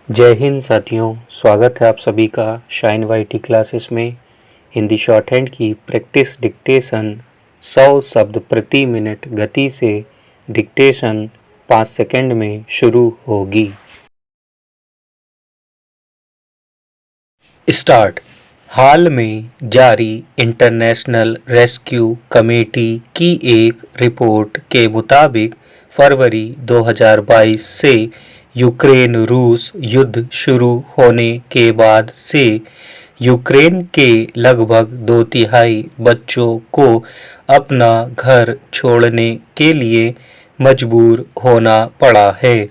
जय हिंद साथियों, स्वागत है आप सभी का शाइन वाईटी क्लासेस में। हिंदी शॉर्ट हैंड की प्रैक्टिस डिक्टेशन 100 शब्द प्रति मिनट गति से डिक्टेशन 5 सेकंड में शुरू होगी। स्टार्ट। हाल में जारी इंटरनेशनल रेस्क्यू कमेटी की एक रिपोर्ट के मुताबिक फरवरी 2022 से यूक्रेन रूस युद्ध शुरू होने के बाद से यूक्रेन के लगभग 2/3 बच्चों को अपना घर छोड़ने के लिए मजबूर होना पड़ा है।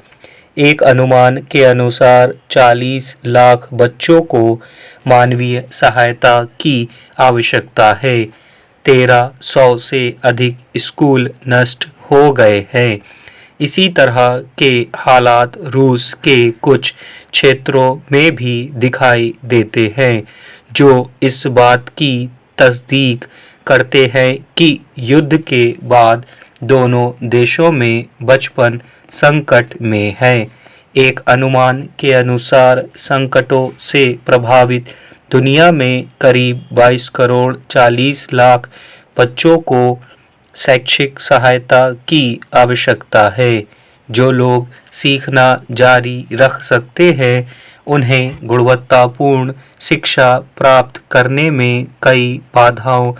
एक अनुमान के अनुसार 40 लाख बच्चों को मानवीय सहायता की आवश्यकता है। 1300 से अधिक स्कूल नष्ट हो गए हैं। इसी तरह के हालात रूस के कुछ क्षेत्रों में भी दिखाई देते हैं, जो इस बात की तस्दीक करते हैं कि युद्ध के बाद दोनों देशों में बचपन संकट में है। एक अनुमान के अनुसार संकटों से प्रभावित दुनिया में करीब 22 करोड़ 40 लाख बच्चों को शैक्षिक सहायता की आवश्यकता है। जो लोग सीखना जारी रख सकते हैं, उन्हें गुणवत्तापूर्ण शिक्षा प्राप्त करने में कई बाधाओं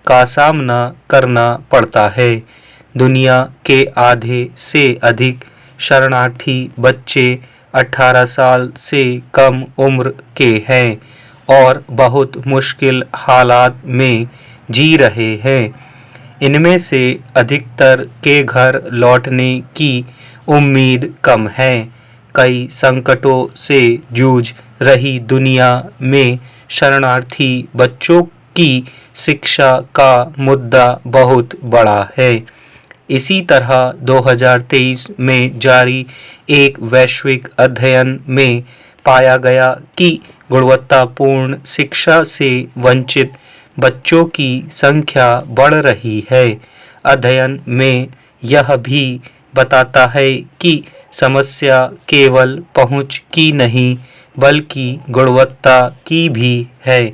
का सामना करना पड़ता है। दुनिया के आधे से अधिक शरणार्थी बच्चे 18 साल से कम उम्र के हैं और बहुत मुश्किल हालात में जी रहे हैं। इनमें से अधिकतर के घर लौटने की उम्मीद कम है। कई संकटों से जूझ रही दुनिया में शरणार्थी बच्चों की शिक्षा का मुद्दा बहुत बड़ा है। इसी तरह 2023 में जारी एक वैश्विक अध्ययन में पाया गया कि गुणवत्तापूर्ण शिक्षा से वंचित बच्चों की संख्या बढ़ रही है। अध्ययन में यह भी बताता है कि समस्या केवल पहुंच की नहीं, बल्कि गुणवत्ता की भी है।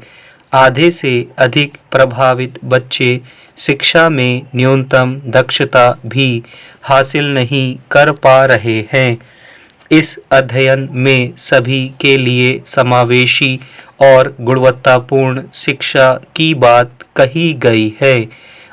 आधे से अधिक प्रभावित बच्चे शिक्षा में न्यूनतम दक्षता भी हासिल नहीं कर पा रहे हैं। इस अध्ययन में सभी के लिए समावेशी और गुणवत्तापूर्ण शिक्षा की बात कही गई है।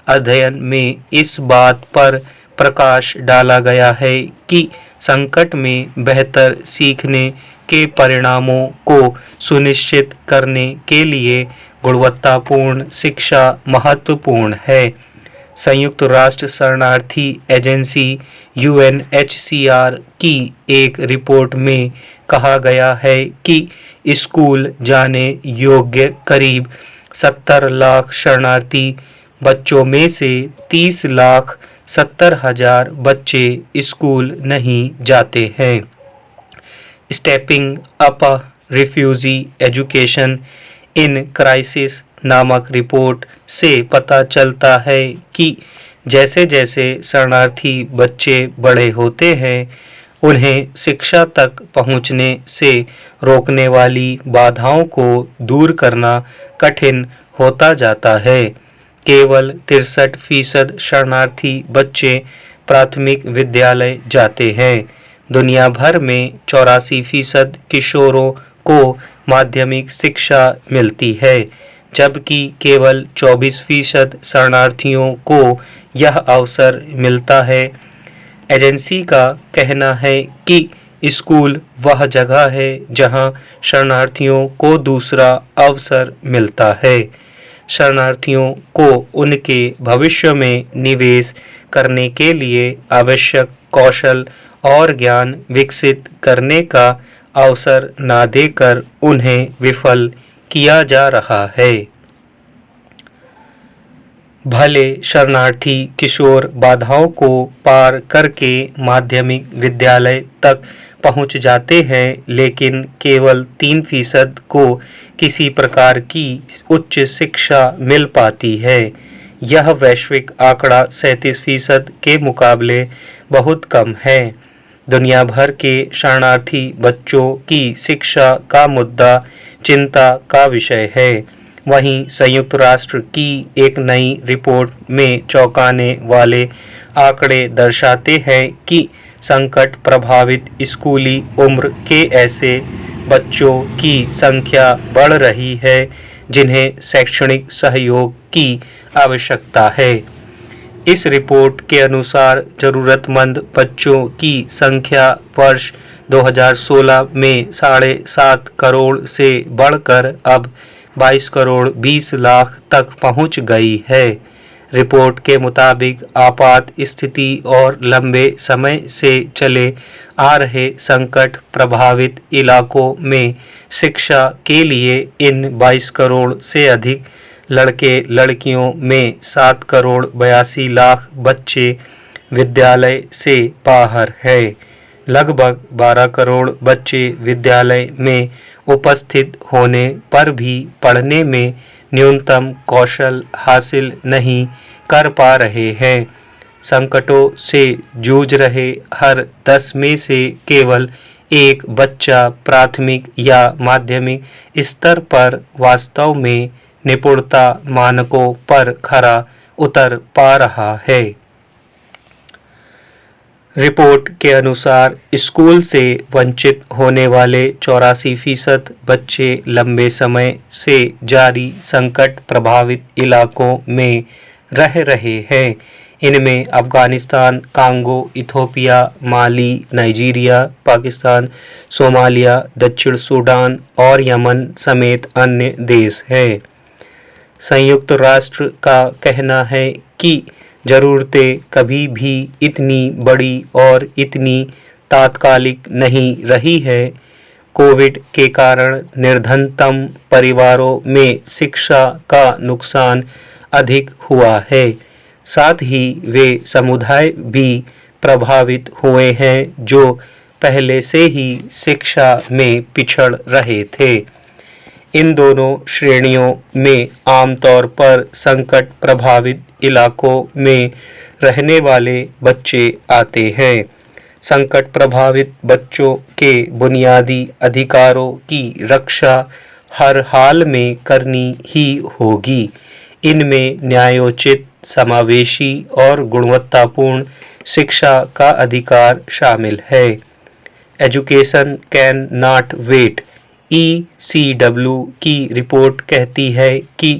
अध्ययन में इस बात पर प्रकाश डाला गया है कि संकट में बेहतर सीखने के परिणामों को सुनिश्चित करने के लिए गुणवत्तापूर्ण शिक्षा महत्वपूर्ण है। संयुक्त राष्ट्र शरणार्थी एजेंसी UNHCR की एक रिपोर्ट में कहा गया है कि स्कूल जाने योग्य करीब 70 लाख शरणार्थी बच्चों में से 30,70,000 बच्चे स्कूल नहीं जाते हैं। Stepping up refugee education in crisis नामक रिपोर्ट से पता चलता है कि जैसे जैसे शरणार्थी बच्चे बड़े होते हैं, उन्हें शिक्षा तक पहुंचने से रोकने वाली बाधाओं को दूर करना कठिन होता जाता है। केवल 63% शरणार्थी बच्चे प्राथमिक विद्यालय जाते हैं। दुनिया भर में 84% किशोरों को माध्यमिक शिक्षा मिलती है, जबकि केवल 24% शरणार्थियों को यह अवसर मिलता है। एजेंसी का कहना है कि स्कूल वह जगह है जहां शरणार्थियों को दूसरा अवसर मिलता है। शरणार्थियों को उनके भविष्य में निवेश करने के लिए आवश्यक कौशल और ज्ञान विकसित करने का अवसर न देकर उन्हें विफल किया जा रहा है। भले शरणार्थी किशोर बाधाओं को पार करके माध्यमिक विद्यालय तक पहुंच जाते हैं, लेकिन केवल 3% को किसी प्रकार की उच्च शिक्षा मिल पाती है। यह वैश्विक आंकड़ा 37% के मुकाबले बहुत कम है। दुनिया भर के शरणार्थी बच्चों की शिक्षा का मुद्दा चिंता का विषय है। वहीं संयुक्त राष्ट्र की एक नई रिपोर्ट में चौंकाने वाले आंकड़े दर्शाते हैं कि संकट प्रभावित स्कूली उम्र के ऐसे बच्चों की संख्या बढ़ रही है जिन्हें शैक्षणिक सहयोग की आवश्यकता है। इस रिपोर्ट के अनुसार ज़रूरतमंद बच्चों की संख्या वर्ष 2016 में 7.5 करोड़ से बढ़कर अब 22 करोड़ 20 लाख तक पहुंच गई है। रिपोर्ट के मुताबिक आपात स्थिति और लंबे समय से चले आ रहे संकट प्रभावित इलाकों में शिक्षा के लिए इन 22 करोड़ से अधिक लड़के लड़कियों में 7 करोड़ 82 लाख बच्चे विद्यालय से बाहर है। लगभग 12 करोड़ बच्चे विद्यालय में उपस्थित होने पर भी पढ़ने में न्यूनतम कौशल हासिल नहीं कर पा रहे हैं। संकटों से जूझ रहे हर 10 में से केवल एक बच्चा प्राथमिक या माध्यमिक स्तर पर वास्तव में निपुणता मानकों पर खरा उतर पा रहा है। रिपोर्ट के अनुसार स्कूल से वंचित होने वाले 84% बच्चे लंबे समय से जारी संकट प्रभावित इलाकों में रह रहे हैं। इनमें अफगानिस्तान, कांगो, इथियोपिया, माली, नाइजीरिया, पाकिस्तान, सोमालिया, दक्षिण सूडान और यमन समेत अन्य देश हैं। संयुक्त राष्ट्र का कहना है कि ज़रूरतें कभी भी इतनी बड़ी और इतनी तात्कालिक नहीं रही है। कोविड के कारण निर्धनतम परिवारों में शिक्षा का नुकसान अधिक हुआ है। साथ ही वे समुदाय भी प्रभावित हुए हैं जो पहले से ही शिक्षा में पिछड़ रहे थे। इन दोनों श्रेणियों में आमतौर पर संकट प्रभावित इलाकों में रहने वाले बच्चे आते हैं। संकट प्रभावित बच्चों के बुनियादी अधिकारों की रक्षा हर हाल में करनी ही होगी। इनमें न्यायोचित, समावेशी और गुणवत्तापूर्ण शिक्षा का अधिकार शामिल है। Education Cannot Wait ECW की रिपोर्ट कहती है कि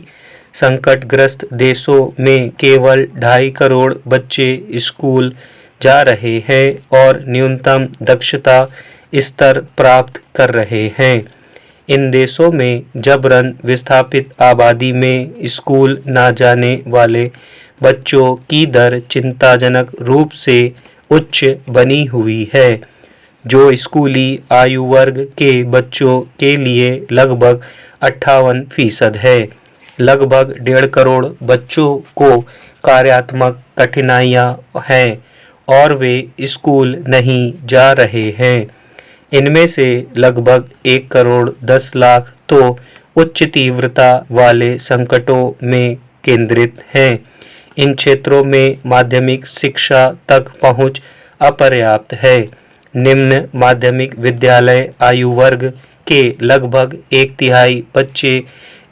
संकटग्रस्त देशों में केवल 2.5 करोड़ बच्चे स्कूल जा रहे हैं और न्यूनतम दक्षता स्तर प्राप्त कर रहे हैं। इन देशों में जबरन विस्थापित आबादी में स्कूल न जाने वाले बच्चों की दर चिंताजनक रूप से उच्च बनी हुई है, जो स्कूली आयु वर्ग के बच्चों के लिए लगभग 58% है। लगभग 1.5 करोड़ बच्चों को कार्यात्मक कठिनाइयां हैं और वे स्कूल नहीं जा रहे हैं। इनमें से लगभग 1 करोड़ 10 लाख तो उच्च तीव्रता वाले संकटों में केंद्रित हैं। इन क्षेत्रों में माध्यमिक शिक्षा तक पहुंच अपर्याप्त है। निम्न माध्यमिक विद्यालय आयु वर्ग के लगभग 1/3 बच्चे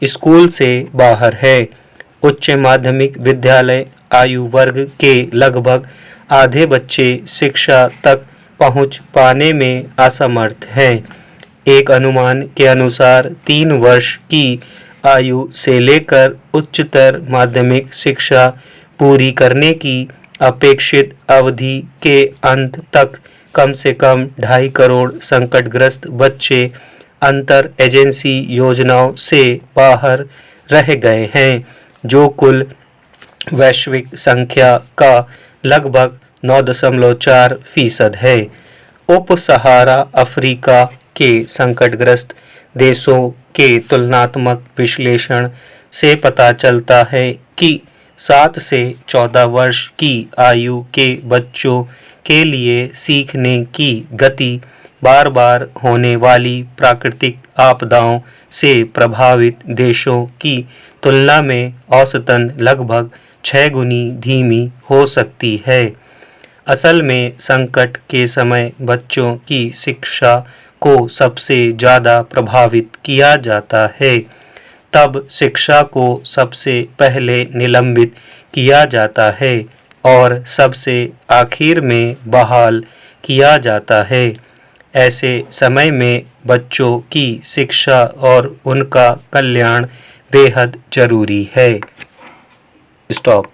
स्कूल से बाहर है। उच्च माध्यमिक विद्यालय आयु वर्ग के लगभग आधे बच्चे शिक्षा तक पहुंच पाने में असमर्थ हैं। एक अनुमान के अनुसार 3 वर्ष की आयु से लेकर उच्चतर माध्यमिक शिक्षा पूरी करने की अपेक्षित अवधि के अंत तक कम से कम 2.5 करोड़ संकटग्रस्त बच्चे अंतर एजेंसी योजनाओं से बाहर रह गए हैं, जो कुल वैश्विक संख्या का लगभग 9.4% है। उप सहारा अफ्रीका के संकटग्रस्त देशों के तुलनात्मक विश्लेषण से पता चलता है कि 7 से 14 वर्ष की आयु के बच्चों के लिए सीखने की गति बार बार होने वाली प्राकृतिक आपदाओं से प्रभावित देशों की तुलना में औसतन लगभग 6 गुनी धीमी हो सकती है। असल में संकट के समय बच्चों की शिक्षा को सबसे ज़्यादा प्रभावित किया जाता है। तब शिक्षा को सबसे पहले निलंबित किया जाता है और सबसे आखिर में बहाल किया जाता है। ऐसे समय में बच्चों की शिक्षा और उनका कल्याण बेहद जरूरी है। स्टॉप।